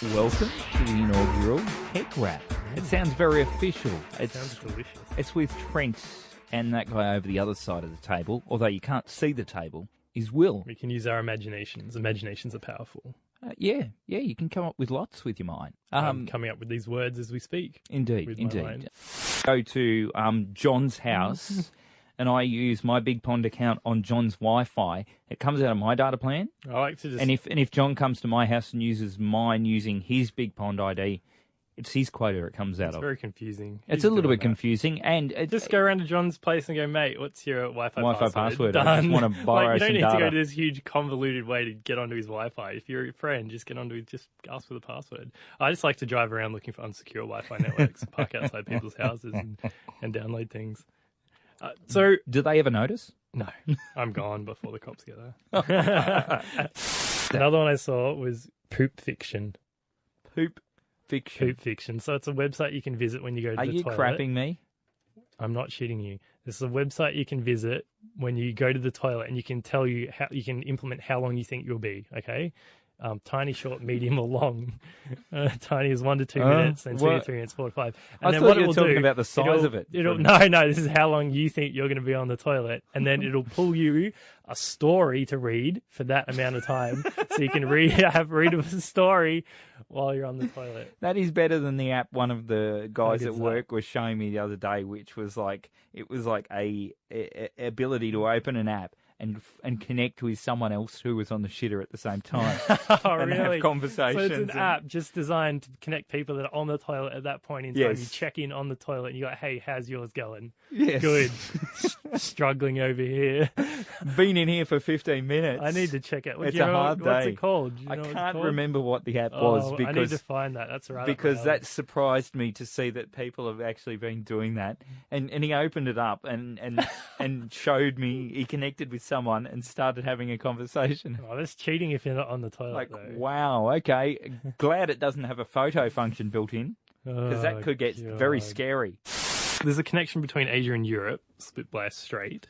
Welcome to the inaugural TechWrap. It sounds very official. It sounds delicious. It's with Trent and that guy over the other side of the table, although you can't see the table, is Will. We can use our imaginations. Imaginations are powerful. Yeah, you can come up with lots with your mind. I'm coming up with these words as we speak. Indeed. My mind. Go to John's house, and I use my Big Pond account on John's Wi-Fi. It comes out of my data plan. I like to just... And if John comes to my house and uses mine using his Big Pond ID, it's his quota it comes out It's of. very confusing. It's a little bit confusing. And just go around to John's place and go, mate, what's your Wi-Fi password? I just want to borrow you don't some need data. to go to this huge convoluted way to get onto his Wi-Fi. If you're a friend, just ask for the password. I just like to drive around looking for unsecure Wi-Fi networks, park outside people's houses and download things. So, do they ever notice? No, I'm gone before the cops get there. Another one I saw was Poop Fiction. Poop Fiction. So it's a website you can visit when you go to the toilet. Are you crapping me? I'm not shitting you. This is a website you can visit when you go to the toilet, and you can tell you how you can implement how long you think you'll be. Okay. Tiny, short, medium, or long. Tiny is 1 to 2 minutes, then 2 to 3 minutes, 4 to 5. And I then thought what you it were will talking do, about the size of it. No, this is how long you think you're going to be on the toilet. And then it'll pull you a story to read for that amount of time. So you can read a story while you're on the toilet. That is better than the app one of the guys at work was showing me the other day, which was like, it was like a ability to open an app and connect with someone else who was on the shitter at the same time. Oh, and really? have conversations. So it's an app just designed to connect people that are on the toilet at that point in time. Yes. You check in on the toilet and you go, hey, how's yours going? Yes. Good. Struggling over here. Been in here for 15 minutes. I need to check it. It's a hard day. What's it called? I can't remember what the app was because I need to find that. That's right. Because that surprised me to see that people have actually been doing that. And he opened it up and showed me he connected with someone and started having a conversation. Oh, that's cheating if you're not on the toilet. Like, though. wow, okay. Glad it doesn't have a photo function built in because that could get very scary. There's a connection between Asia and Europe, split by a strait.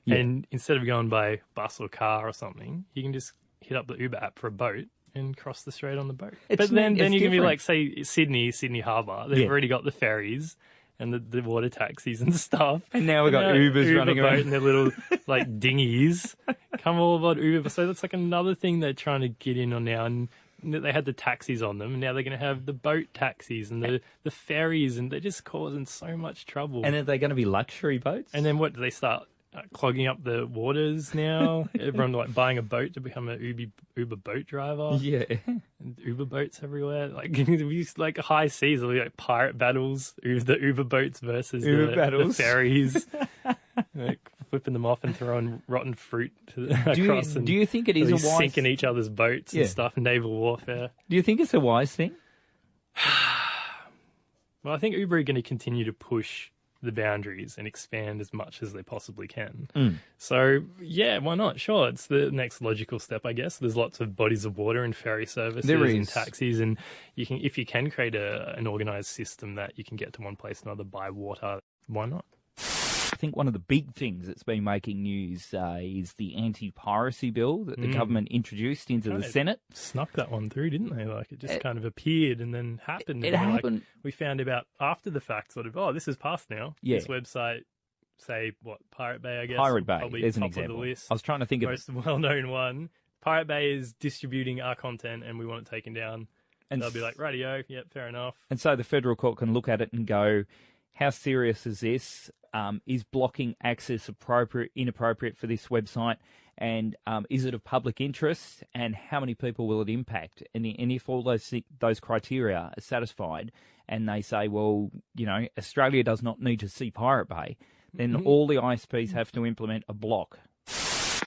Yeah. And instead of going by bus or car or something, you can just hit up the Uber app for a boat and cross the strait on the boat. But then you can be like, say, Sydney Harbour. They've already got the ferries and the water taxis and stuff. And now we've got Ubers running around. And their little like dinghies. Come all about Uber. So that's like another thing they're trying to get in on now. And they had the taxis on them, and now they're going to have the boat taxis and the ferries, and they're just causing so much trouble. And are they going to be luxury boats? And then what, do they start clogging up the waters now? Everyone like buying a boat to become an Uber boat driver? Yeah. And Uber boats everywhere. Like high seas, there'll be like pirate battles, the Uber boats versus the ferries. Like flipping them off and throwing rotten fruit across. Do you think it is a wise... sinking each other's boats and stuff, naval warfare. Do you think it's a wise thing? Well, I think Uber are going to continue to push the boundaries and expand as much as they possibly can. So, yeah, why not? Sure, it's the next logical step, I guess. There's lots of bodies of water and ferry services and taxis, and if you can create an organised system that you can get to one place or another by water, why not? I think one of the big things that's been making news is the anti-piracy bill that the government introduced into the Senate. Snuck that one through, didn't they? Like it just kind of appeared and then happened. It happened. Like, we found about after the fact, sort of, this is passed now. Yeah. This website, say, Pirate Bay, I guess. Pirate Bay, probably there's an top example. Of the list. I was trying to think of most well-known one. Pirate Bay is distributing our content and we want it taken down. And they'll be like, radio, yep, fair enough. And so the federal court can look at it and go, how serious is this? Is blocking access inappropriate for this website? And is it of public interest? And how many people will it impact? And if all those criteria are satisfied, and they say, well, Australia does not need to see Pirate Bay, then all the ISPs have to implement a block.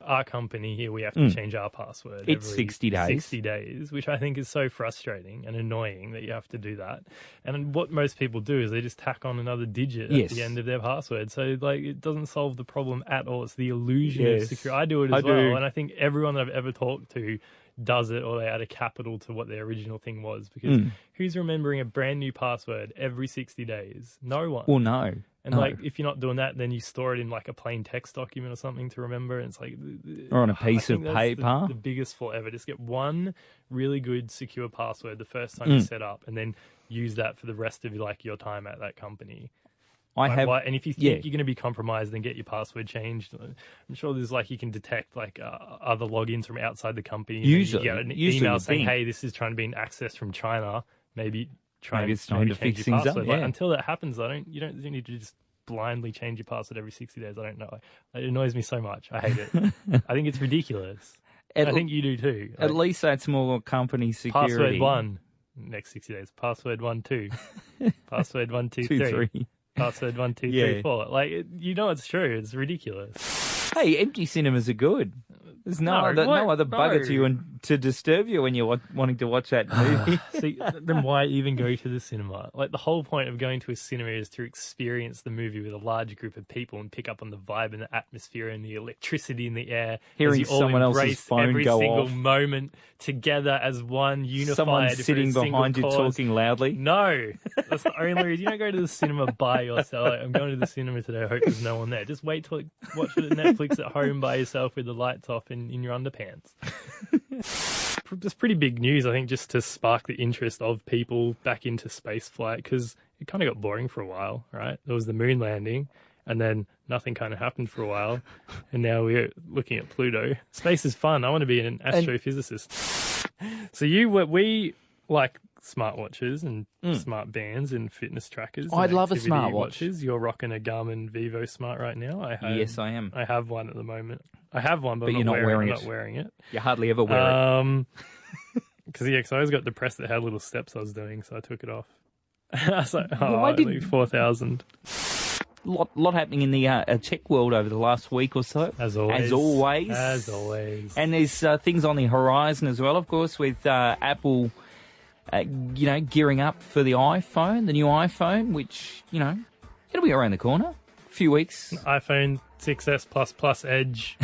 Our company here, we have to change our password. It's every 60 days. 60 days, which I think is so frustrating and annoying that you have to do that. And what most people do is they just tack on another digit at the end of their password. So, it doesn't solve the problem at all. It's the illusion of security. I do it as well. And I think everyone that I've ever talked to does it, or they add a capital to what their original thing was. Because who's remembering a brand new password every 60 days? No one. Well, no. And like, if you're not doing that, then you store it in like a plain text document or something to remember. And it's like, or on a piece of that's paper. The biggest flaw ever. Just get one really good secure password the first time you set up, and then use that for the rest of like your time at that company. And if you think you're going to be compromised, then get your password changed. I'm sure there's like you can detect like other logins from outside the company. Usually, you get an email saying, "Hey, this is trying to be accessed from China." Maybe it's time to fix things up. Like, until that happens, you don't need to just blindly change your password every 60 days. I don't know. It annoys me so much. I hate it. I think it's ridiculous. I think you do too. At least that's more company security. Password 1 next 60 days. Password 1 2. Password 1 2 3. Password 1 2 3 4. Like it's true. It's ridiculous. Hey, empty cinemas are good. There's no other bugger to disturb you when you're wanting to watch that movie. See, then why even go to the cinema? Like, the whole point of going to a cinema is to experience the movie with a large group of people and pick up on the vibe and the atmosphere and the electricity in the air. Hearing someone else's phone go off. Every single moment together as one unified. Someone sitting behind you talking loudly. No, that's the only reason. You don't go to the cinema by yourself. Like, I'm going to the cinema today. I hope there's no one there. Just wait till watch it at Netflix at home by yourself with the lights off in your underpants. It's pretty big news, I think, just to spark the interest of people back into space flight, because it kind of got boring for a while, right? There was the moon landing, and then nothing kind of happened for a while, and now we're looking at Pluto. Space is fun. I want to be an astrophysicist. So we like smartwatches and smart bands and fitness trackers. I'd love a smartwatch. You're rocking a Garmin Vivo Smart right now. Yes, I am. I have one at the moment. I have one, but you're not wearing it. I'm not wearing it. You hardly ever wear it. Because I always got depressed that how little steps I was doing, so I took it off. I was like, why did 4,000? Lot happening in the tech world over the last week or so. As always. And there's things on the horizon as well, of course, with Apple, gearing up for the iPhone, the new iPhone, which, it'll be around the corner. A few weeks. iPhone 6S Plus Edge.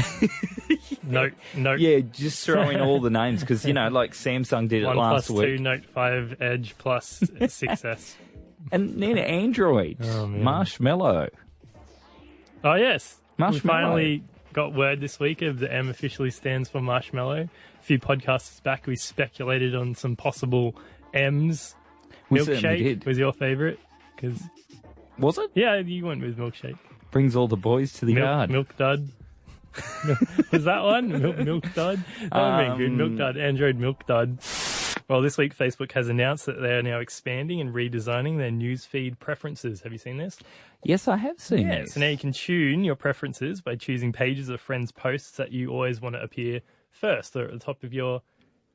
Note. Yeah, just throw in all the names because, like Samsung did it last week. 1+2 Note 5 Edge Plus 6S. And then Android. Oh, man. Marshmallow. Oh, yes. Marshmallow. We finally got word this week of the M officially stands for marshmallow. A few podcasts back, we speculated on some possible M's. Milkshake was your favourite. Was it? Yeah, you went with milkshake. Brings all the boys to the yard. Milk Dud. Was that one? Milk Dud? That would have been good. Milk Dud. Android Milk Dud. Well, this week Facebook has announced that they are now expanding and redesigning their newsfeed preferences. Have you seen this? Yes, I have seen this. So now you can tune your preferences by choosing pages of friends' posts that you always want to appear first or at the top of your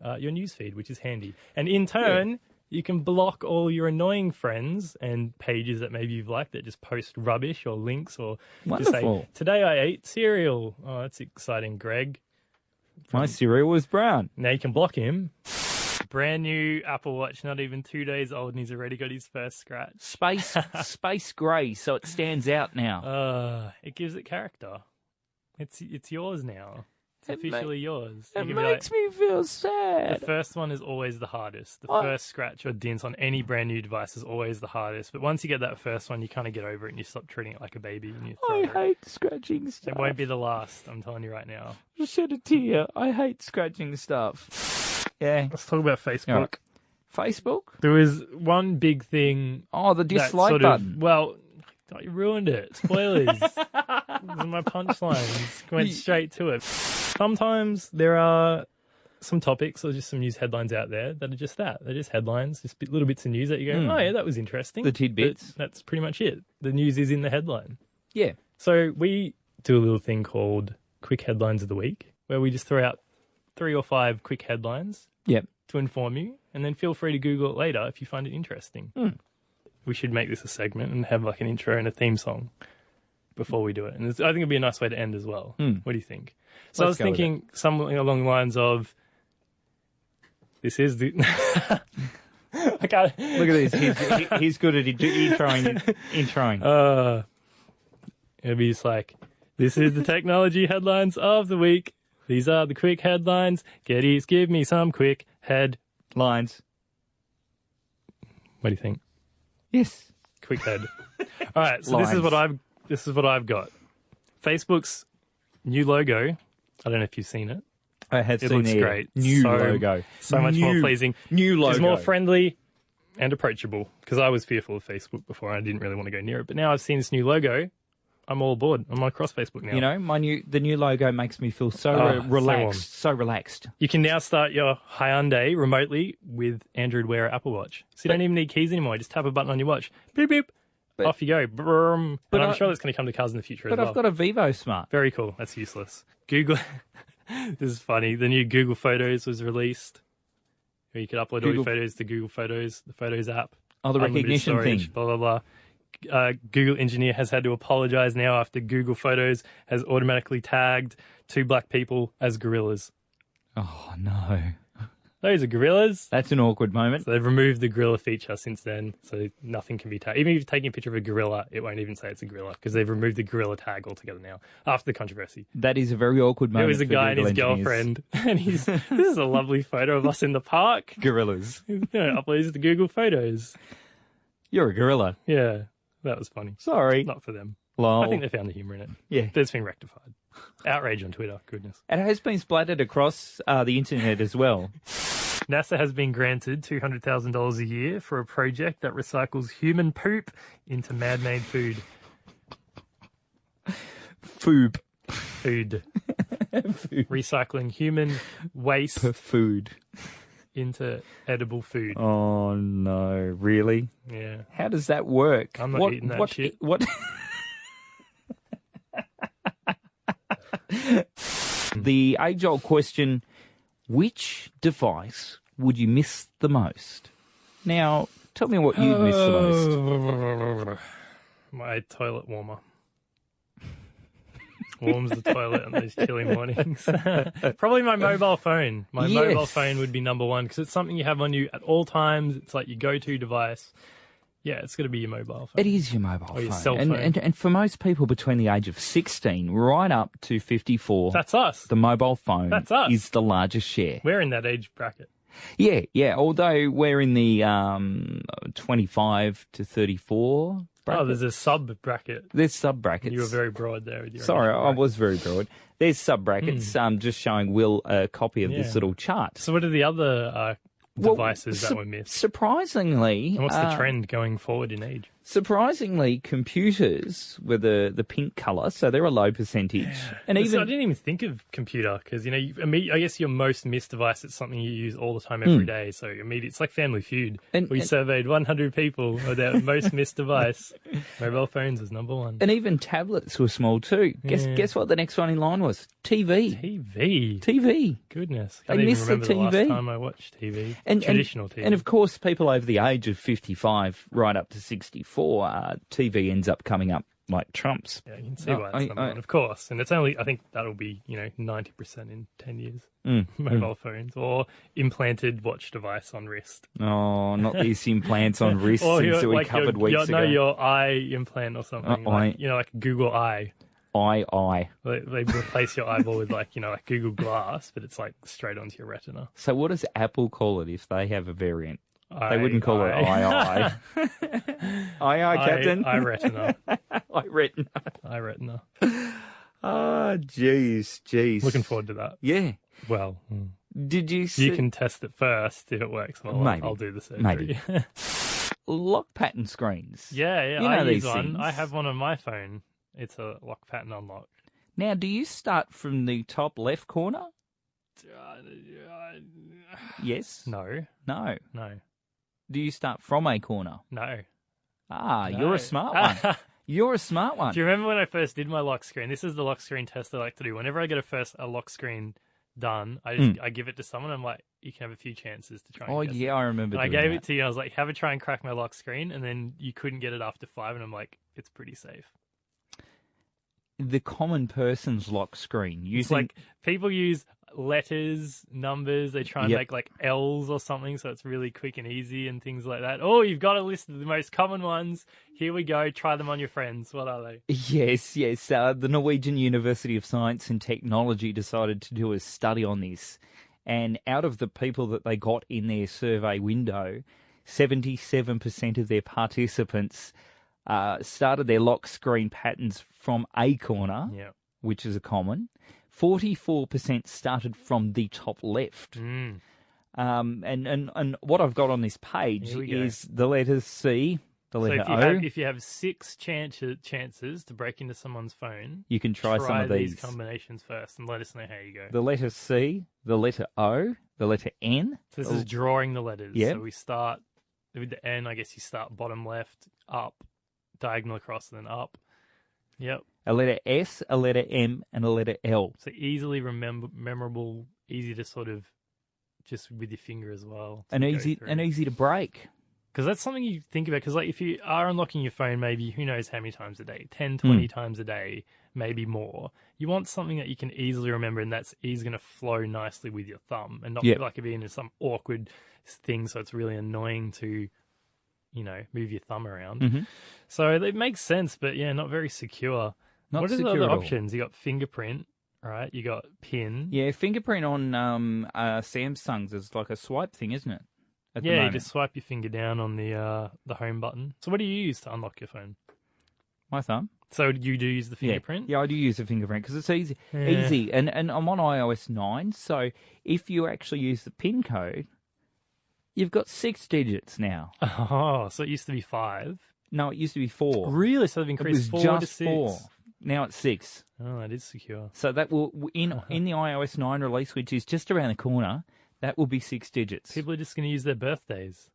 newsfeed, which is handy. And in turn, you can block all your annoying friends and pages that maybe you've liked that just post rubbish or links or just say, today I ate cereal. Oh, that's exciting, Greg. My cereal was brown. Now you can block him. Brand new Apple Watch, not even 2 days old, and he's already got his first scratch. Space grey, so it stands out now. It gives it character. It's yours now. It's officially yours. It makes me feel sad. The first one is always the hardest. The first scratch or dent on any brand new device is always the hardest. But once you get that first one, you kind of get over it and you stop treating it like a baby. And I hate scratching stuff. It won't be the last, I'm telling you right now. Just shed a tear. I hate scratching stuff. Yeah. Let's talk about Facebook. Right. Facebook? There was one big thing. Oh, the dislike button. You ruined it. Spoilers. My punchlines went straight to it. Sometimes there are some topics or just some news headlines out there that are just that. They're just headlines, just little bits of news that you go, oh, yeah, that was interesting. The tidbits. That's pretty much it. The news is in the headline. Yeah. So we do a little thing called Quick Headlines of the Week, where we just throw out 3 or 5 quick headlines to inform you, and then feel free to Google it later if you find it interesting. We should make this a segment and have like an intro and a theme song before we do it. And I think it'd be a nice way to end as well. What do you think? So I was thinking something along the lines of, this is the... I can't... Look at this. He's good at introing. It'd be just like, this is the technology headlines of the week. These are the quick headlines. Geddes, give me some quick headlines. What do you think? Yes. Quick head. All right, so this is what I've got. Facebook's new logo. I don't know if you've seen it. I have It seen looks great. New logo. So much more pleasing. New logo. It's more friendly and approachable, because I was fearful of Facebook before. I didn't really want to go near it. But now I've seen this new logo, I'm all aboard. I'm across Facebook now. You know, the new logo makes me feel so relaxed. So relaxed. You can now start your Hyundai remotely with Android Wear or Apple Watch. So you don't even need keys anymore. You just tap a button on your watch. Beep, beep. Off you go. Brum. But I'm sure that's going to come to cars in the future as well. But I've got a Vivo Smart. Very cool. That's useless. Google. This is funny. The new Google Photos was released. Where you could upload all your photos to Google Photos, the Photos app. Oh, the recognition storage, thing. Blah, blah, blah. Google engineer has had to apologize now after Google Photos has automatically tagged 2 black people as gorillas. Oh, no. Those are gorillas. That's an awkward moment. So they've removed the gorilla feature since then, so nothing can be tagged. Even if you're taking a picture of a gorilla, it won't even say it's a gorilla, because they've removed the gorilla tag altogether now, after the controversy. That is a very awkward moment. There was a guy and his girlfriend, and this is a lovely photo of us in the park. Gorillas. Uploads to Google Photos. You're a gorilla. Yeah, that was funny. Sorry. Not for them. Lol. I think they found the humour in it. Yeah. But it's been rectified. Outrage on Twitter, goodness. It has been splattered across the internet as well. NASA has been granted $200,000 a year for a project that recycles human poop into man-made food. Food. Food. Recycling human waste food into edible food. Oh, no. Really? Yeah. How does that work? I'm not eating that shit. What? The age-old question, which device would you miss the most? Now, tell me what you'd miss the most. My toilet warmer. Warms the toilet on those chilly mornings. Probably my mobile phone. My mobile phone would be number one, because it's something you have on you at all times. It's like your go-to device. Yeah, it's got to be your mobile phone. It is your mobile phone. Or your cell phone. And for most people between the age of 16 right up to 54... That's us. The mobile phone That's us. is the largest share. We're in that age bracket. Yeah. Although we're in the 25 to 34 bracket. Oh, there's a sub-bracket. There's sub-brackets. You were very broad there. With your Sorry, I was very broad. There's sub-brackets just showing Will a copy of this little chart. So what are the other devices that were missed? Surprisingly... And what's the trend going forward in age? Surprisingly, computers were the pink colour, so they're a low percentage. Yeah. And I didn't even think of computer, because, I guess your most missed device is something you use all the time every day. So it's like Family Feud. We surveyed 100 people of their most missed device. Mobile phones was number one. And even tablets were small too. Guess what the next one in line was? TV. TV. Goodness. I can't miss even remember the TV. The last time I watched TV. Traditional TV. And of course, people over the age of 55 right up to 64, TV ends up coming up like trumps. Yeah, you can see why it's number one, of course. And it's only, I think that'll be, 90% in 10 years. Mobile phones or implanted watch device on wrist. Oh, not these implants on wrists that we covered weeks ago. No, your eye implant or something. Like Google Eye. Eye. They replace your eyeball with like Google Glass, but it's like straight onto your retina. So what does Apple call it if they have a variant? They wouldn't call it eye. Eye, Captain. Eye retina. Eye retina. Eye retina. Oh, jeez. Looking forward to that. Yeah. Well, did you see... You can test it first if it works. Well, maybe. I'll do the surgery. Maybe. Lock pattern screens. Yeah. You know I these use one. things. I have one on my phone. It's a lock pattern unlock. Now, do you start from the top left corner? Yes. No. Do you start from a corner? No. You're a smart one. You're a smart one. Do you remember when I first did my lock screen? This is the lock screen test I like to do. Whenever I get a lock screen done, I give it to someone. I'm like, you can have a few chances to try and guess it. I remember And I doing gave that. it to you. I was like, have a try and crack my lock screen. And then you couldn't get it after 5. And I'm like, it's pretty safe. The common person's lock screen. It's like people use letters, numbers. They try and make like L's or something, so it's really quick and easy and things like that. Oh, you've got a list of the most common ones. Here we go. Try them on your friends. What are they? Yes. The Norwegian University of Science and Technology decided to do a study on this. And out of the people that they got in their survey window, 77% of their participants started their lock screen patterns from a corner, Yeah. which is a common. 44% started from the top left. Mm. And what I've got on this page Here we go. is the letters C, the So letter if you O. have 6 chances to break into someone's phone, You can try some of these combinations first and let us know how you go. The letter C, the letter O, the letter N. So this is drawing the letters. Yeah. So we start with the N. I guess you start bottom left, up, diagonal across, and then up. Yep. A letter S, a letter M, and a letter L. So easily memorable, easy to sort of just with your finger as well. And easy to break. Because that's something you think about. Because like if you are unlocking your phone, maybe who knows how many times a day, 10, 20 times a day, maybe more. You want something that you can easily remember, and that's easy going to flow nicely with your thumb, and not like it being some awkward thing. So it's really annoying to, move your thumb around. Mm-hmm. So it makes sense, but yeah, not very secure. What are the other options? You got fingerprint, right? You got pin. Yeah, fingerprint on Samsung's is like a swipe thing, isn't it? You just swipe your finger down on the home button. So what do you use to unlock your phone? My thumb. So you do use the fingerprint? Yeah, I do use the fingerprint because it's easy. Easy. And I'm on iOS 9, so if you actually use the PIN code, you've got 6 digits now. Oh, so it used to be 5? No, it used to be 4. Really? So they've increased 4 to 6? 4. Now it's 6. Oh, that is secure. So that will, in the iOS 9 release, which is just around the corner, that will be 6 digits. People are just going to use their birthdays.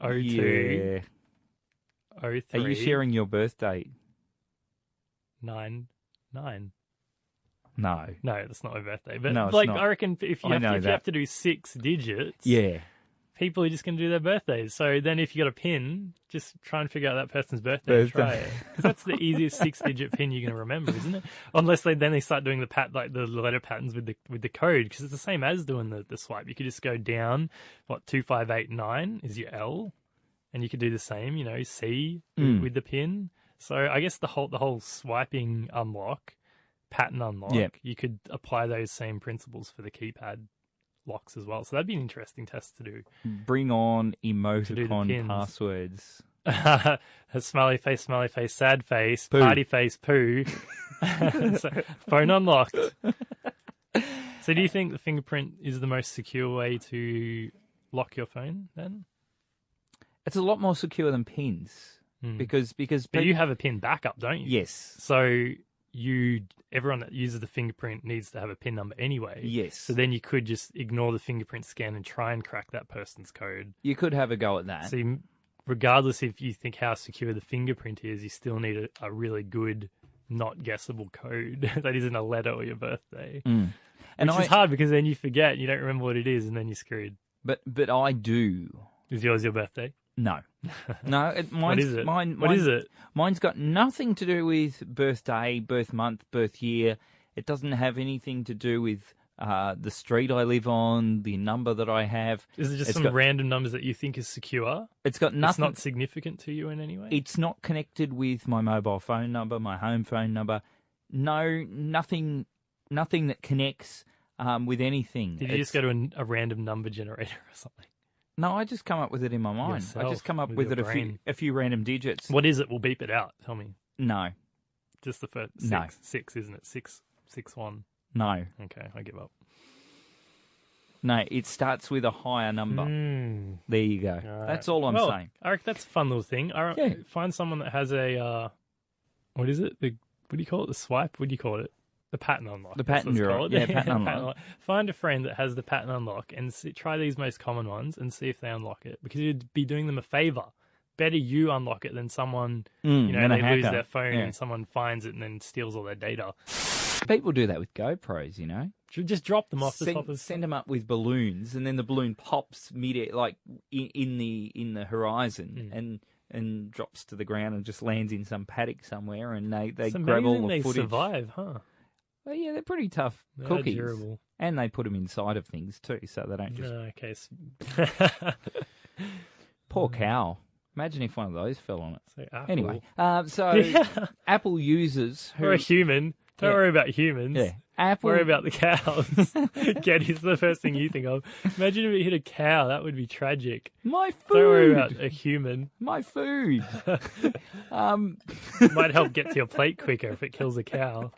02. Yeah. 03. Are you sharing your birth date? 9. No. No, that's not my birthday. But No, it's like, not. I reckon if you have to do 6 digits, Yeah. people are just going to do their birthdays. So then if you got a pin, just try and figure out that person's birthday and try it. Because that's the easiest 6-digit pin you're going to remember, isn't it? Unless they start doing the letter patterns with the code, because it's the same as doing the swipe. You could just go down, 2589 is your L, and you could do the same, C with the pin. So I guess the whole swiping unlock, pattern unlock, you could apply those same principles for the keypad locks as well. So that'd be an interesting test to do. Bring on emoticon passwords. Smiley face, sad face, poo. Party face, poo. So, phone unlocked. So do you think the fingerprint is the most secure way to lock your phone then? It's a lot more secure than pins. Because But you have a pin backup, don't you? Yes. So everyone that uses the fingerprint needs to have a PIN number anyway. Yes. So then you could just ignore the fingerprint scan and try and crack that person's code. You could have a go at that. So regardless if you think how secure the fingerprint is, you still need a really good, not guessable code that isn't a letter or your birthday. And Which is hard because then you forget, you don't remember what it is, and then you're screwed. But I do. Is yours your birthday? No. No. What is it? What is it? Mine's got nothing to do with birthday, birth month, birth year. It doesn't have anything to do with the street I live on, the number that I have. Is it just random numbers that you think is secure? It's got nothing. It's not significant to you in any way? It's not connected with my mobile phone number, my home phone number. No, nothing that connects with anything. Did you just go to a random number generator or something? No, I just come up with it in my mind. I just come up with it a few random digits. What is it? We'll beep it out. Tell me. No. Just the first 6. No. 6, isn't it? 6, 1. No. Okay, I give up. No, it starts with a higher number. There you go. Right. That's all I'm saying. I reckon that's a fun little thing. Find someone that has a, what is it? What do you call it? The swipe? What do you call it? The pattern unlock. The pattern drawer. Yeah, pattern unlock. Find a friend that has the pattern unlock and try these most common ones and see if they unlock it. Because you'd be doing them a favor. Better you unlock it than someone, they lose their phone and someone finds it and then steals all their data. People do that with GoPros, Just drop them off the top of... Send them up with balloons, and then the balloon pops mid-air, like in the horizon, and drops to the ground and just lands in some paddock somewhere, and they grab all the footage. They survive, huh? Well, yeah, they're pretty tough cookies. Durable. And they put them inside of things too, so they don't just... Okay. Poor cow. Imagine if one of those fell on it. So anyway, Apple users... We're a human. Don't worry about humans. Yeah. Apple. Worry about the cows. Getty's the first thing you think of. Imagine if it hit a cow. That would be tragic. My food. Don't worry about a human. My food. Might help get to your plate quicker if it kills a cow.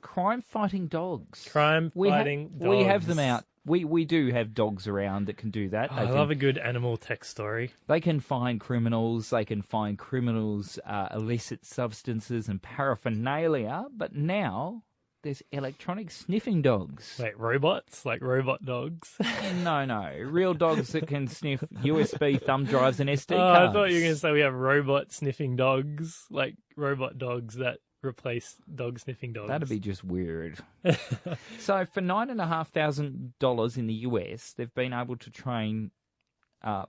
Crime-fighting dogs. Crime-fighting dogs. We have them out. We do have dogs around that can do that. I love a good animal tech story. They can find criminals. They can find criminals' illicit substances and paraphernalia. But now there's electronic sniffing dogs. Wait, robots? Like robot dogs? No. Real dogs that can sniff USB thumb drives and SD Oh, cards. I thought you were going to say we have robot sniffing dogs. Like robot dogs that replace dog sniffing dogs. That'd be just weird. So for $9,500 in the US, they've been able to train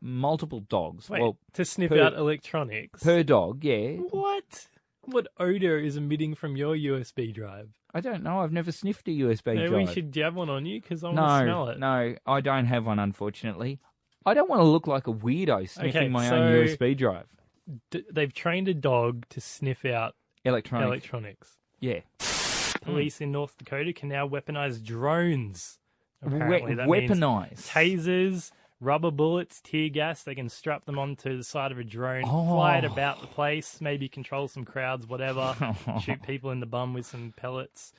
multiple dogs. Wait, well, to sniff out electronics? Per dog, yeah. What? What odor is emitting from your USB drive? I don't know. I've never sniffed a USB Maybe drive. we should have one on you because I want to smell it. No, I don't have one, unfortunately. I don't want to look like a weirdo sniffing my own USB drive. They've trained a dog to sniff out electronics. Yeah. Police in North Dakota can now weaponize drones. Apparently, that means weaponize tasers, rubber bullets, tear gas. They can strap them onto the side of a drone, fly it about the place, maybe control some crowds, whatever, shoot people in the bum with some pellets.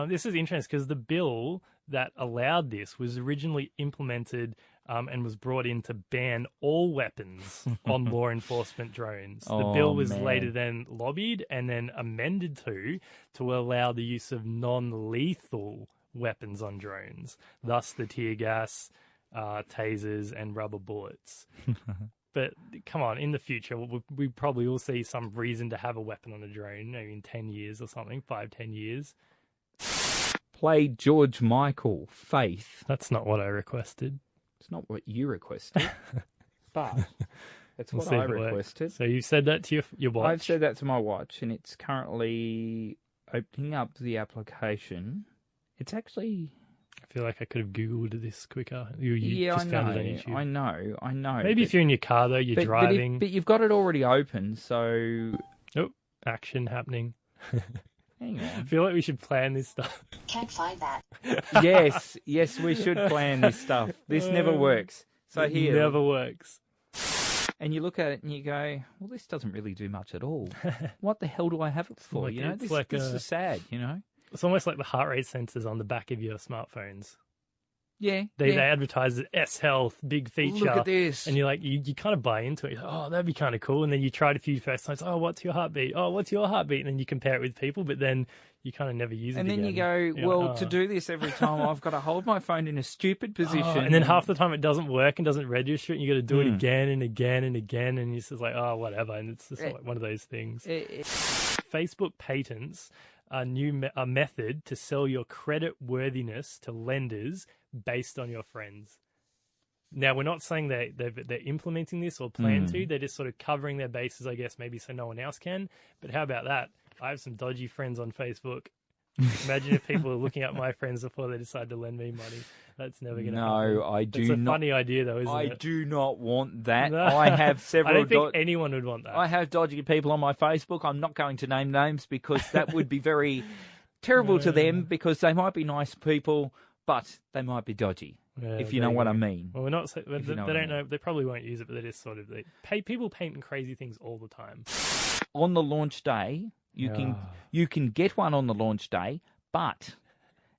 This is interesting because the bill that allowed this was originally implemented and was brought in to ban all weapons on law enforcement drones. The bill was later then lobbied and then amended to allow the use of non-lethal weapons on drones, thus the tear gas, tasers, and rubber bullets. But come on, in the future, we probably will see some reason to have a weapon on a drone, maybe in 10 years or something, 5-10 years. Played George Michael, Faith. That's not what I requested. It's not what you requested, but it's what I requested. So you said that to your watch? I've said that to my watch, and it's currently opening up the application. It's actually... I feel like I could have Googled this quicker. You just found it on YouTube. I know. Maybe if you're in your car, though, you're driving. But you've got it already open, so... Oh, action happening. Hang on. I feel like we should plan this stuff. Can't find that. Yes, we should plan this stuff. This never works. So here... It never works. And you look at it and you go, well, this doesn't really do much at all. What the hell do I have it for? Like, this is sad, It's almost like the heart rate sensors on the back of your smartphones. Yeah. They advertise it, S-Health, big feature. Look at this. And you're like, you kind of buy into it. You're like, oh, that'd be kind of cool. And then you try it a few first times. Oh, what's your heartbeat? Oh, what's your heartbeat? And then you compare it with people, but then you kind of never use it again. And then you go, to do this every time, I've got to hold my phone in a stupid position. And then half the time it doesn't work and doesn't register it. And you got to do it again and again and again. And you're just like, oh, whatever. And it's just like one of those things. Facebook patents a method to sell your credit worthiness to lenders based on your friends. Now, we're not saying they're implementing this or plan to. They're just sort of covering their bases, I guess, maybe so no one else can. But how about that? I have some dodgy friends on Facebook. Imagine if people are looking at my friends before they decide to lend me money. That's never going to happen. No, I do not. It's a funny idea, though, isn't it? I do not want that. No. I have several... I don't think anyone would want that. I have dodgy people on my Facebook. I'm not going to name names because that would be very terrible to them because they might be nice people, but they might be dodgy, if you know what I mean. Well, we're not... They don't know. They probably won't use it, but they're just sort of... People painting crazy things all the time. On the launch day... You can get one on the launch day, but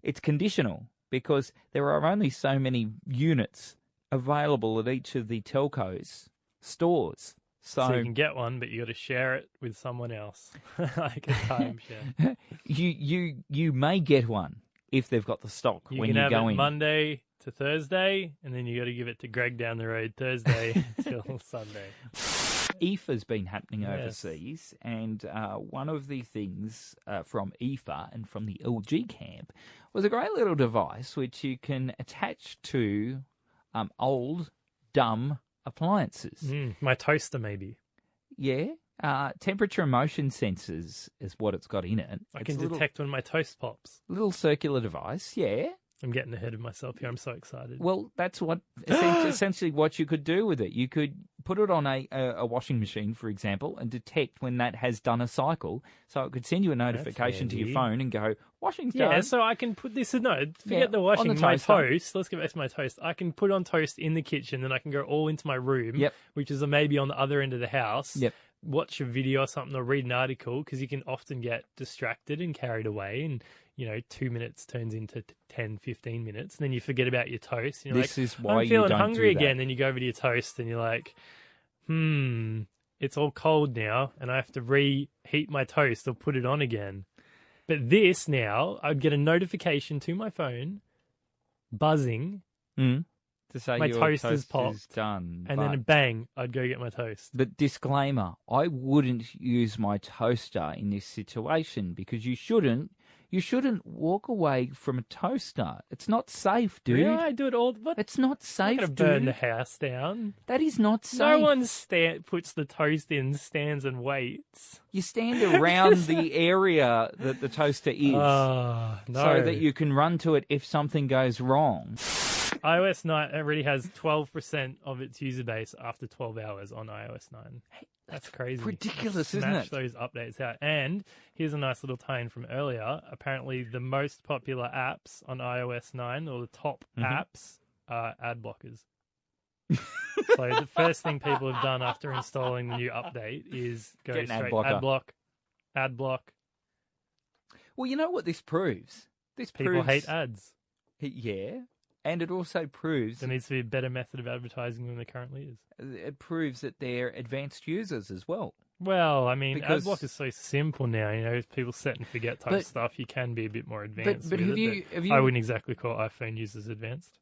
it's conditional because there are only so many units available at each of the telcos stores. So you can get one, but you got to share it with someone else, like a timeshare. You may get one if they've got the stock when you go in. Monday to Thursday, and then you got to give it to Greg down the road Thursday till Sunday. IFA's been happening overseas, and one of the things from IFA and from the LG camp was a great little device which you can attach to old, dumb appliances. My toaster, maybe. Yeah. Temperature and motion sensors is what it's got in it. I can detect when my toast pops. Little circular device, yeah. I'm getting ahead of myself here. I'm so excited. Well, that's what essentially what you could do with it. You could put it on a washing machine, for example, and detect when that has done a cycle, so it could send you a notification to your phone and go, washing's done. Yeah, so I can put this. No, forget the washing. On the my toaster. toast. Let's get back to my toast. I can put on toast in the kitchen, then I can go all into my room, which is maybe on the other end of the house. Watch a video or something, or read an article, because you can often get distracted and carried away, and 2 minutes turns into 10, 15 minutes, and then you forget about your toast. And you're this like, is why I'm feeling you don't hungry do that. again. Then you go over to your toast, and you're like, it's all cold now, and I have to reheat my toast or put it on again. But this now, I'd get a notification to my phone, buzzing, to say my your toast is is popped, done. and then bang, I'd go get my toast. But disclaimer, I wouldn't use my toaster in this situation, because you shouldn't walk away from a toaster. It's not safe, dude. Yeah, I do it all. What? It's not safe, I'm dude. gonna burn the house down. That is not safe. No one puts the toast in, stands and waits. You stand around the area that the toaster is, no. so that you can run to it if something goes wrong. iOS 9 already has 12% of its user base after 12 hours on iOS 9. That's crazy. Ridiculous, Smash isn't it? those updates out. And here's a nice little tie-in from earlier. Apparently, the most popular apps on iOS 9, or the top apps, are ad blockers. So the first thing people have done after installing the new update is go Get an straight ad block. Well, you know what this proves? People hate ads. Yeah. And it also proves... There needs to be a better method of advertising than there currently is. It proves that they're advanced users as well. Well, I mean, Because... Adblock is so simple now. People set and forget type stuff. You can be a bit more advanced. But have you... I wouldn't exactly call iPhone users advanced.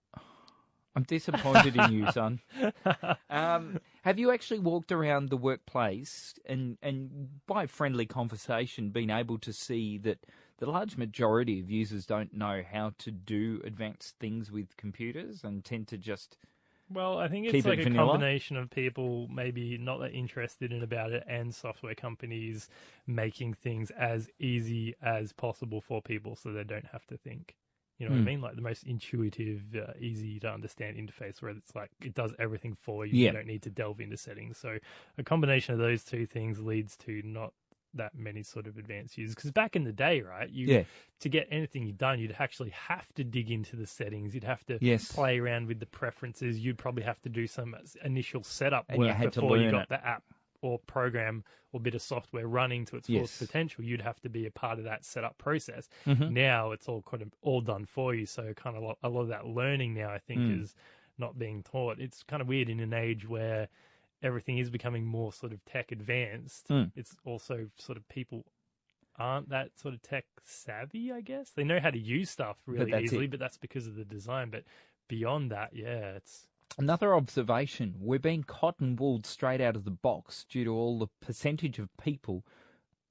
I'm disappointed in you, son. Have you actually walked around the workplace and by friendly conversation been able to see that the large majority of users don't know how to do advanced things with computers and tend to just Well, I think it's like a combination of people maybe not that interested in about it, and software companies making things as easy as possible for people so they don't have to think. You know what I mean? Like the most intuitive, easy to understand interface where it's like it does everything for you. You don't need to delve into settings. So a combination of those two things leads to not that many sort of advanced users. Because back in the day, right, to get anything done, you'd actually have to dig into the settings. You'd have to play around with the preferences. You'd probably have to do some initial setup work before you got the app or program or bit of software running to its fullest potential. You'd have to be a part of that setup process. Now it's all kind of all done for you. So kind of a lot of that learning now, I think, is not being taught. It's kind of weird in an age where everything is becoming more sort of tech advanced. It's also sort of people aren't that sort of tech savvy, I guess. They know how to use stuff really easily, but that's because of the design. But beyond that, it's... Another observation, we're being cotton-wooled straight out of the box due to all the percentage of people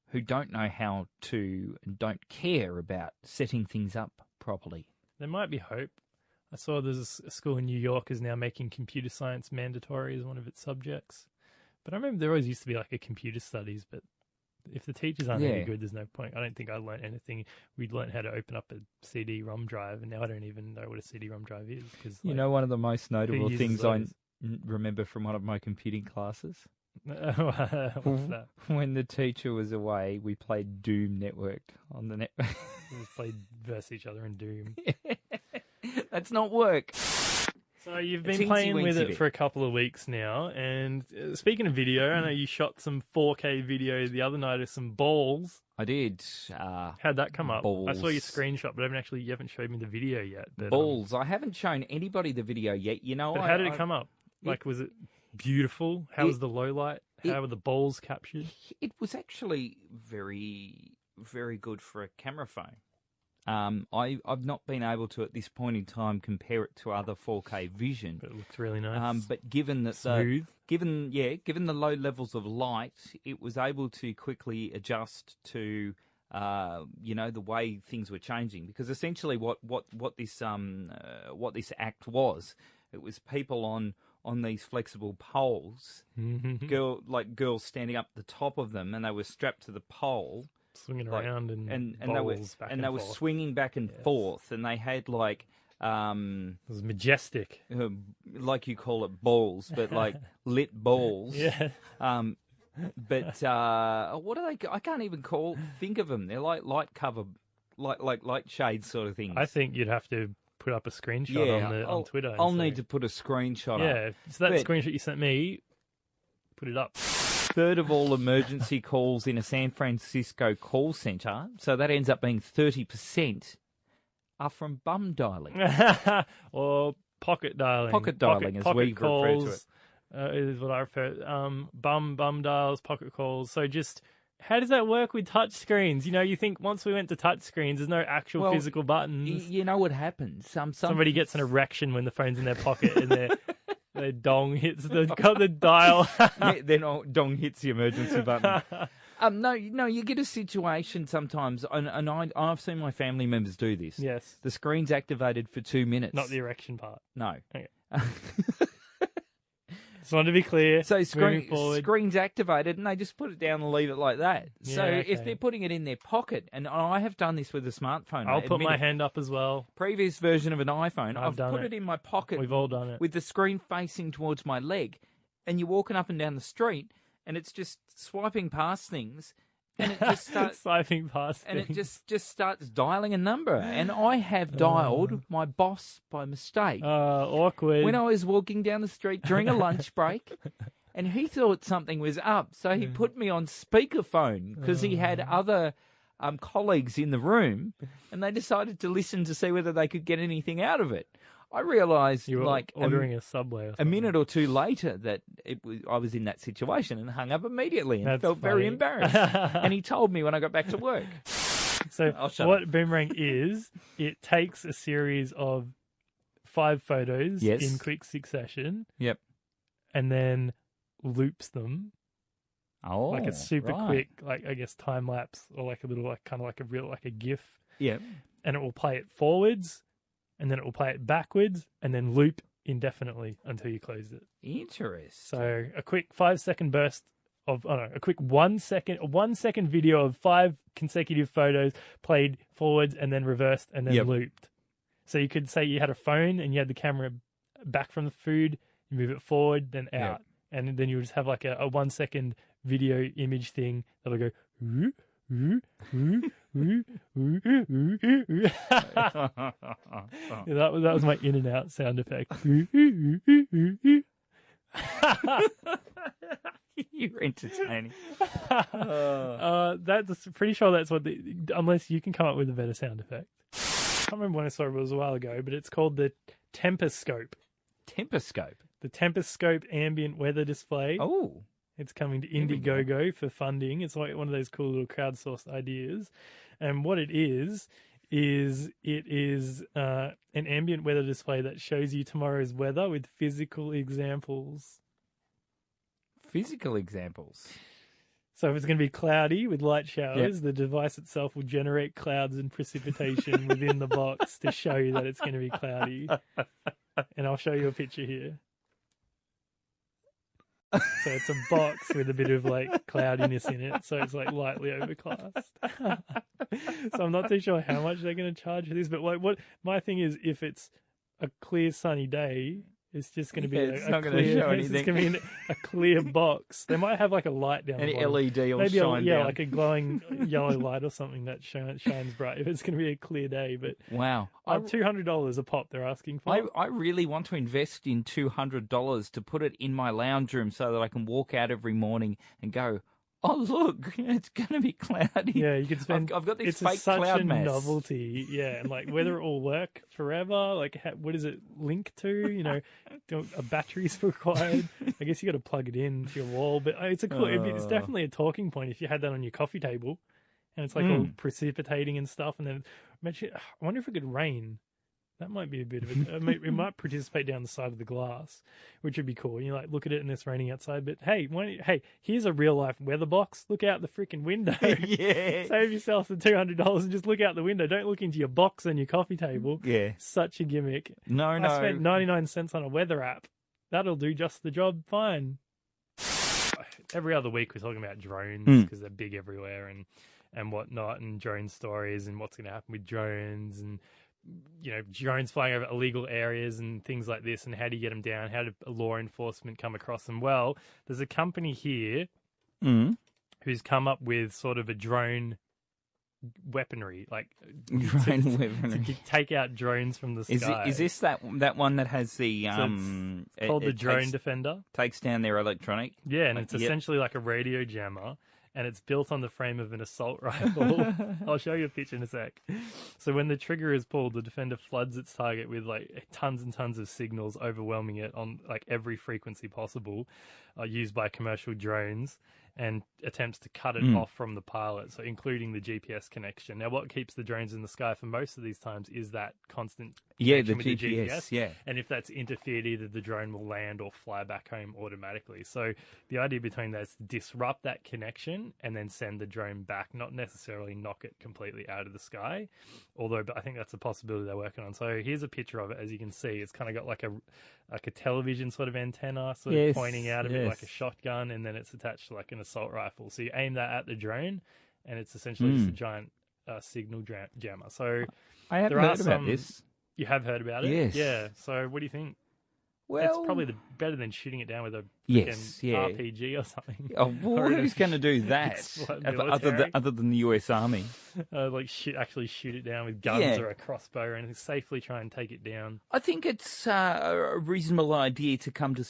who don't know how to and don't care about setting things up properly. There might be hope. I saw there's a school in New York is now making computer science mandatory as one of its subjects. But I remember there always used to be like a computer studies, but if the teachers aren't any good, there's no point. I don't think I learned anything. We'd learned how to open up a CD-ROM drive, and now I don't even know what a CD-ROM drive is. Cause, you know, one of the most notable things I remember from one of my computing classes? What's that? When the teacher was away, we played Doom Networked on the network. We just played versus each other in Doom. That's not work. So you've been playing with it for a couple of weeks now, and speaking of video, I know you shot some 4K video the other night of some balls. I did. How'd that come up? Balls. I saw your screenshot, but you haven't showed me the video yet. But, balls. I haven't shown anybody the video yet. You know, but how did it come up? Like, was it beautiful? How was the low light? How were the balls captured? It was actually very, very good for a camera phone. I've not been able to at this point in time compare it to other 4K vision. But it looks really nice. But given that smooth, given the low levels of light, it was able to quickly adjust to the way things were changing. Because essentially, what this act was, it was people on these flexible poles, girls standing up the top of them, and they were strapped to the pole. Swinging around and they were swinging back and forth, and they had like It was majestic. like you call it balls, but like lit balls. Yeah. But what are they? I can't even think of them. They're like light cover, like light shade sort of things. I think you'd have to put up a screenshot on Twitter. I'll need to put a screenshot up. Yeah, so that screenshot you sent me, put it up. Third of all emergency calls in a San Francisco call center, so that ends up being 30%, are from bum dialing. Or pocket dialing. Pocket dialing, as we refer to it. Is what I refer. Bum dials, pocket calls. So just how does that work with touch screens? You know, you think once we went to touch screens, there's no actual physical buttons. You know what happens? Somebody gets an erection when the phone's in their pocket and their dong hits the dial. Their dong hits the emergency button. No, you get a situation sometimes, and I've seen my family members do this. Yes. The screen's activated for 2 minutes. Not the erection part. No. Okay. Just wanted to be clear. So screen's activated, and they just put it down and leave it like that. Yeah, so okay. if they're putting it in their pocket, and I have done this with a smartphone. I'll put my hand up as well. Previous version of an iPhone, I've put it in my pocket. We've all done it. With the screen facing towards my leg, and you're walking up and down the street, and it's just swiping past things, and it just starts swiping past and things. it just starts dialing a number. And I have dialed my boss by mistake. Awkward. When I was walking down the street during a lunch break, and he thought something was up, so he put me on speakerphone because he had other colleagues in the room, and they decided to listen to see whether they could get anything out of it. I realised, you were like ordering a Subway or something. a minute or two later, that I was in that situation and hung up immediately and felt funny. very embarrassed. And he told me when I got back to work. So what Boomerang is, it takes a series of 5 photos in quick succession. Yep. And then loops them. Oh, like a super quick, like I guess time lapse, or like a little, like kind of like a GIF. Yeah. And it will play it forwards, and then it will play it backwards, and then loop indefinitely until you close it. Interesting. So a quick 5-second burst of, a quick 1 second video of 5 consecutive photos played forwards and then reversed and then looped. So you could say you had a phone and you had the camera back from the food, you move it forward, then out. And then you would just have like a 1 second video image thing that'll go, that was my in and out sound effect. You're entertaining. That's pretty sure that's what unless you can come up with a better sound effect. I can't remember when I saw it, it was a while ago, but it's called the Temperscope. Temperscope? The Temperscope ambient weather display. Oh. It's coming to Indiegogo for funding. It's like one of those cool little crowdsourced ideas. And what it is an ambient weather display that shows you tomorrow's weather with physical examples. Physical examples? So if it's going to be cloudy with light showers, the device itself will generate clouds and precipitation within the box to show you that it's going to be cloudy. And I'll show you a picture here. So it's a box with a bit of like cloudiness in it, so it's like lightly overcast. So I'm not too sure how much they're going to charge for this, but like what my thing is, if it's a clear sunny day, it's just going to be it's not going to show anything. It's going to be a clear box. They might have like a light down the bottom. LED will maybe shine down. Like a glowing yellow light or something that shines bright if it's going to be a clear day. But wow, $200 a pop they're asking for. I really want to invest in $200 to put it in my lounge room so that I can walk out every morning and go, oh, look, it's going to be cloudy. Yeah, you could spend... I've got this fake cloud such a mass. Novelty, yeah. And, like, whether it will work forever, like, what does it link to? You know, a battery's required. I guess you got to plug it into your wall. But it's it's definitely a talking point if you had that on your coffee table. And it's, like, all precipitating and stuff. And then, I wonder if it could rain. That might be a bit of it might participate down the side of the glass, which would be cool. You like look at it and it's raining outside, but hey, here's a real life weather box. Look out the freaking window. Yeah. Save yourself the $200 and just look out the window. Don't look into your box on your coffee table. Yeah. Such a gimmick. No. I spent 99 cents on a weather app. That'll do just the job fine. Every other week we're talking about drones because they're big everywhere and whatnot, and drone stories and what's going to happen with drones and drones flying over illegal areas and things like this, and how do you get them down? How do law enforcement come across them? Well, there's a company here who's come up with sort of a drone weaponry, to take out drones from the sky. Is this that one that has the it's called the Drone Defender? Takes down their electronic. Yeah, and it's essentially like a radio jammer, and it's built on the frame of an assault rifle. I'll show you a picture in a sec. So when the trigger is pulled, the Defender floods its target with like tons and tons of signals, overwhelming it on like every frequency possible, used by commercial drones, and attempts to cut it off from the pilot, so including the GPS connection. Now, what keeps the drones in the sky for most of these times is that constant connection with the GPS. Yeah. And if that's interfered, either the drone will land or fly back home automatically. So the idea between that is to disrupt that connection and then send the drone back, not necessarily knock it completely out of the sky, although I think that's a possibility they're working on. So here's a picture of it. As you can see, it's kind of got like a television sort of antenna pointing out of it like a shotgun, and then it's attached to like an assault rifle. So you aim that at the drone, and it's essentially just a giant signal jammer. So I haven't heard about this. You have heard about it? Yes. Yeah. So what do you think? Well, it's probably better than shooting it down with a RPG or something. Oh, well, who's going to do that other than the US Army? Actually shoot it down with guns or a crossbow or anything. Safely try and take it down. I think it's a reasonable idea to come to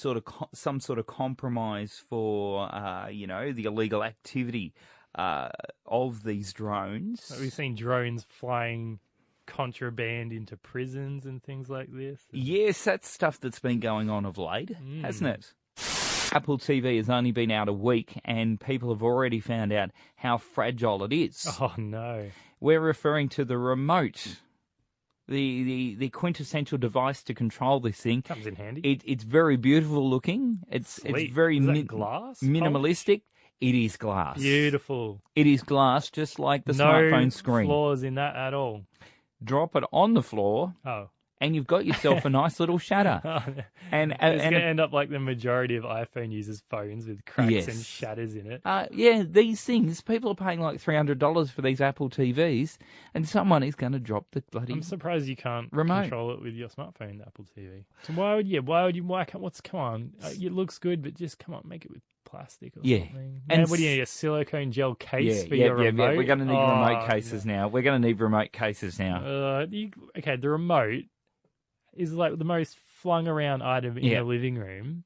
some sort of compromise for the illegal activity of these drones. We've seen drones flying contraband into prisons and things like this. Yes, that's stuff that's been going on of late, hasn't it? Apple TV has only been out a week, and people have already found out how fragile it is. Oh, no. We're referring to the remote, the quintessential device to control this thing. Comes in handy. It's very beautiful looking. It's very glass? minimalistic. It is glass. Beautiful. It is glass, just like the smartphone screen. No flaws in that at all. Drop it on the floor, and you've got yourself a nice little shutter. And it's going to end up like the majority of iPhone users' phones with cracks and shatters in it. These things, people are paying like $300 for these Apple TVs, and someone is going to drop the bloody I'm surprised you can't remote. Control it with your smartphone, the Apple TV. So come on? It looks good, but just come on, make it with plastic or something. And what do you need, a silicone gel case for your remote? We're going to need remote cases now. We're going to need remote cases now. The remote is like the most flung around item in the living room.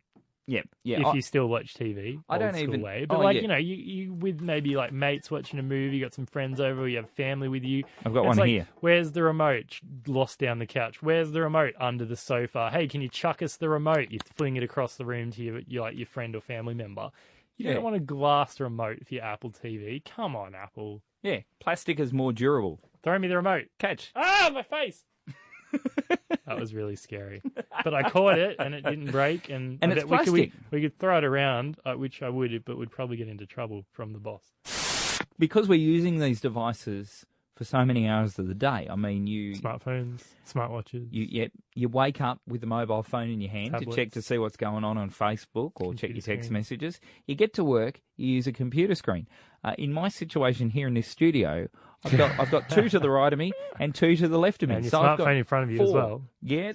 Yeah. If you still watch TV, I don't even. Way. But you with maybe like mates watching a movie, you got some friends over, or you have family with you. I've got one here. Where's the remote? Lost down the couch. Where's the remote? Under the sofa. Hey, can you chuck us the remote? You fling it across the room to your friend or family member. You don't want a glass remote for your Apple TV. Come on, Apple. Yeah, plastic is more durable. Throw me the remote. Catch. Ah, my face. That was really scary. But I caught it, and it didn't break. And it's plastic. We could throw it around, which I would, but would probably get into trouble from the boss. Because we're using these devices for so many hours of the day. I mean, smartphones, smartwatches. You wake up with a mobile phone in your hand Tablets. to check to see what's going on Facebook or check your text messages. You get to work, you use a computer screen. In my situation here in this studio, I've got two to the right of me and two to the left of me. And your so smartphone I've got in front of you 4. as well. Yeah,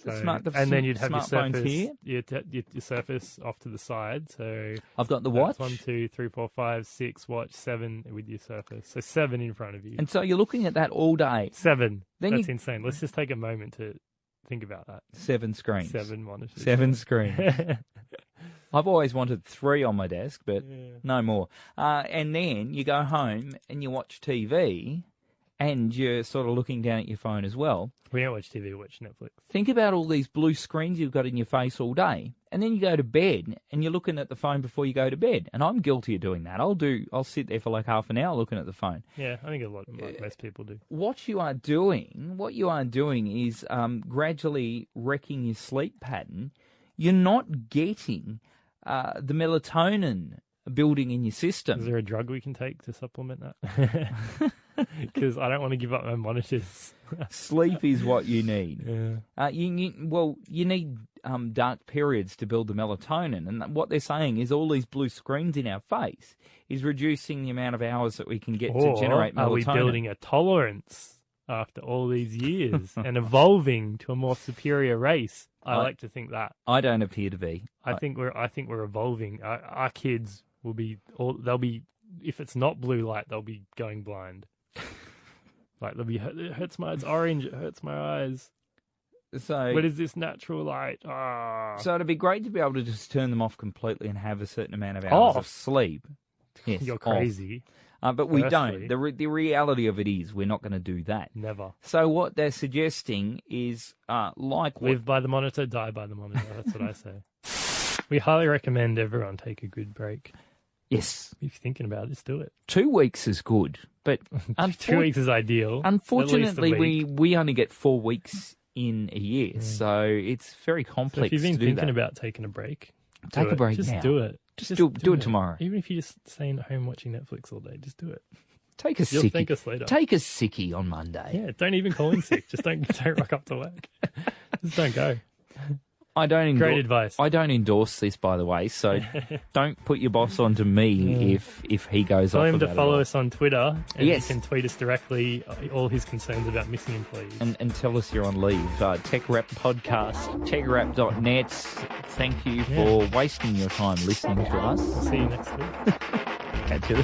and then you'd have your smartphones Surface here. Your Surface off to the side. So I've got the watch. 1, 2, 3, 4, 5, 6 watch, 7 with your Surface. So 7 in front of you. And so you're looking at that all day. 7. That's insane. Let's just take a moment to think about that. 7 screens. 7 monitors. 7 screens. I've always wanted 3 on my desk, but no more. And then you go home and you watch TV, and you're sort of looking down at your phone as well. We don't watch TV, we watch Netflix. Think about all these blue screens you've got in your face all day, and then you go to bed and you're looking at the phone before you go to bed. And I'm guilty of doing that. I'll sit there for like half an hour looking at the phone. Yeah, I think most people do. What you are doing is gradually wrecking your sleep pattern. You're not getting the melatonin building in your system. Is there a drug we can take to supplement that? Because I don't want to give up my monitors. Sleep is what you need. Yeah. You need dark periods to build the melatonin. And what they're saying is all these blue screens in our face is reducing the amount of hours that we can get to generate melatonin. Are we building a tolerance? after all these years and evolving to a more superior race. I like to think that. I don't appear to be. I think we're evolving. Our kids will be they'll be, if it's not blue light, they'll be going blind. Like they'll be, it hurts my, it's orange, it hurts my eyes. So what is this natural light? So it'd be great to be able to just turn them off completely and have a certain amount of hours of sleep. Yes, you're crazy. But we don't. The reality of it is we're not going to do that. Never. So what they're suggesting is live by the monitor, die by the monitor. That's what I say. We highly recommend everyone take a good break. Yes. If you're thinking about it, just do it. 2 weeks is good, but 2 weeks is ideal. Unfortunately, we only get 4 weeks in a year, so it's very complex. So if you've been thinking about taking a break, take a break now. Just do it. Just do it tomorrow. Even if you're just staying at home watching Netflix all day, just do it. Take a You'll sickie. thank us later. Take a sickie on Monday. Yeah, don't even call in sick. Just don't rock up to work. Just don't go. Great advice. I don't endorse this, by the way, so don't put your boss onto me if he goes off. Tell him to follow us on Twitter, and yes. you can tweet us directly all his concerns about missing employees. And tell us you're on leave. TechWrap podcast, techwrap.net. Thank you for wasting your time listening to us. I'll see you next week. Catch you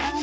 then.